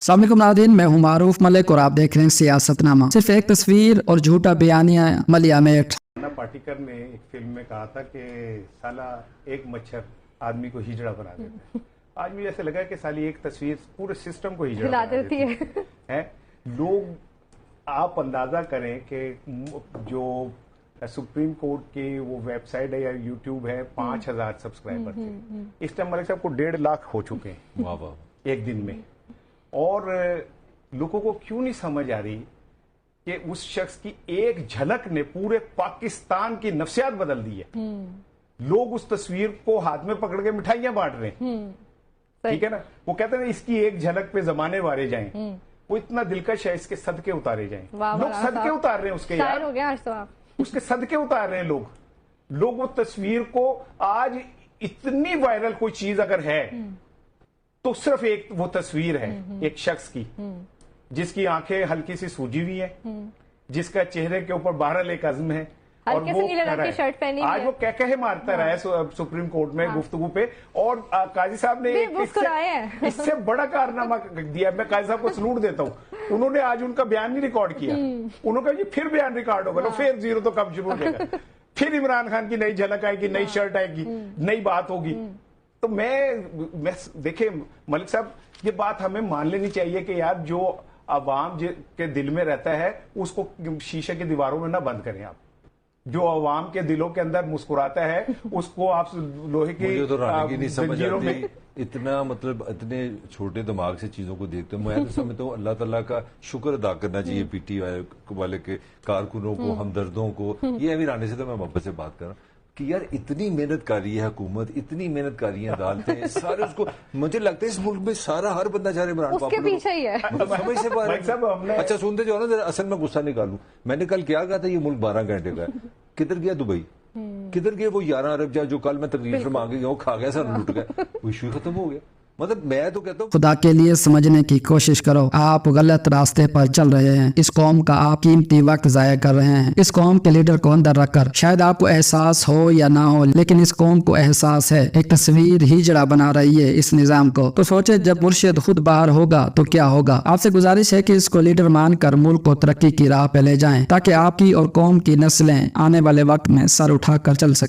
अस्सलाम वालेकुम नाज़रीन, मैं हूं मारूफ मलिक और आप देख रहे हैं सियासतनामा। सिर्फ एक तस्वीर और झूठा बयानिया मलिया मेट। पाटेकर ने एक फिल्म में कहा था कि साला एक मच्छर आदमी को हिजड़ा बना देता है। आज मुझे ऐसे लगा कि साली एक तस्वीर पूरे सिस्टम को हिजड़ा बना देती है। लोग, आप अंदाजा करें कि जो सुप्रीम कोर्ट की वो वेबसाइट है या यूट्यूब है, 5000 सब्सक्राइबर थे। इस टाइम मलिक साहब को 1.5 लाख हो चुके हैं वाह वाह एक दिन में। और लोगों को क्यों नहीं समझ आ रही कि उस शख्स की एक झलक ने पूरे पाकिस्तान की नफ्सियात बदल दी है। लोग उस तस्वीर को हाथ में पकड़ के मिठाइयां बांट रहे हैं, ठीक है ना। वो कहते हैं इसकी एक झलक पे जमाने वारे जाएं, वो इतना दिलकश है, इसके सदके उतारे जाएं। लोग सदके उतार रहे हैं उसके, यार हो गया आज तो आप उसके सदके उतार रहे हैं लोग वो तस्वीर को। आज इतनी वायरल कोई चीज अगर है तो सिर्फ एक वो तस्वीर है एक शख्स की जिसकी आंखें हल्की सी सूजी हुई है, जिसका चेहरे के ऊपर बहरल एक अज़्म है, और वो नीले रंग की शर्ट पहनी आज वो कह कहे मारता रहा है सुप्रीम कोर्ट में गुफ्तगू पे। और काजी साहब ने इससे बड़ा कारनामा दिया। मैं काजी साहब को सलूट देता हूँ, उन्होंने आज उनका बयान नहीं रिकॉर्ड किया। उन्होंने कहा ये फिर बयान रिकॉर्ड होगा, फिर जीरो तो कब शुरू हो जाएगा, फिर इमरान खान की नई झलक आएगी, नई शर्ट आएगी, नई बात होगी। तो मैं देखिए मलिक साहब, ये बात हमें मान लेनी चाहिए कि यार जो अवाम के दिल में रहता है उसको शीशे की दीवारों में ना बंद करें आप। जो अवाम के दिलों के अंदर मुस्कुराता है उसको आप लोहे की तो रानी की नहीं समझ जंजीरों आती। में इतना मतलब इतने छोटे दिमाग से चीजों को देखते हैं। मैं तो समझता हूँ अल्लाह ताला का शुक्र अदा करना चाहिए पीटी वाले के कारकुनों को, हमदर्दों को। ये अभी रानी से तो मैं मोहब्बत से बात कर रहा हूँ कि यार इतनी मेहनत कर रही है हुकूमत, इतनी मेहनत कर रही है अदालतें, सारे उसको, मुझे लगता है इस मुल्क में सारा हर बंदा चाह रहे इमरान उसके पीछे ही है। समझ से बाहर। अच्छा सुनते जाओ ना, असल में गुस्सा निकालूं। मैंने कल क्या कहा था, ये मुल्क 12 घंटे का है। किधर गया दुबई, किधर गया वो 11 अरब जो कल मैं तकरीर से मांगे गया, वो खा गया, सर लुट गया, वो इशू खत्म हो गया। मतलब मैं तो कहता हूँ खुदा के लिए समझने की कोशिश करो, आप गलत रास्ते पर चल रहे हैं। इस कौम का आप कीमती वक्त जाया कर रहे हैं। इस कौम के लीडर को अंदर रखकर शायद आपको एहसास हो या ना हो, लेकिन इस कौम को एहसास है। एक तस्वीर हिजड़ा बना रही है इस निजाम को। तो सोचे जब मुर्शिद खुद बाहर होगा तो क्या होगा। आपसे गुजारिश है कि इसको लीडर मानकर मुल्क को तरक्की की राह पे ले जाएं, ताकि आपकी और कौम की नस्लें आने वाले वक्त में सर उठाकर चल सके।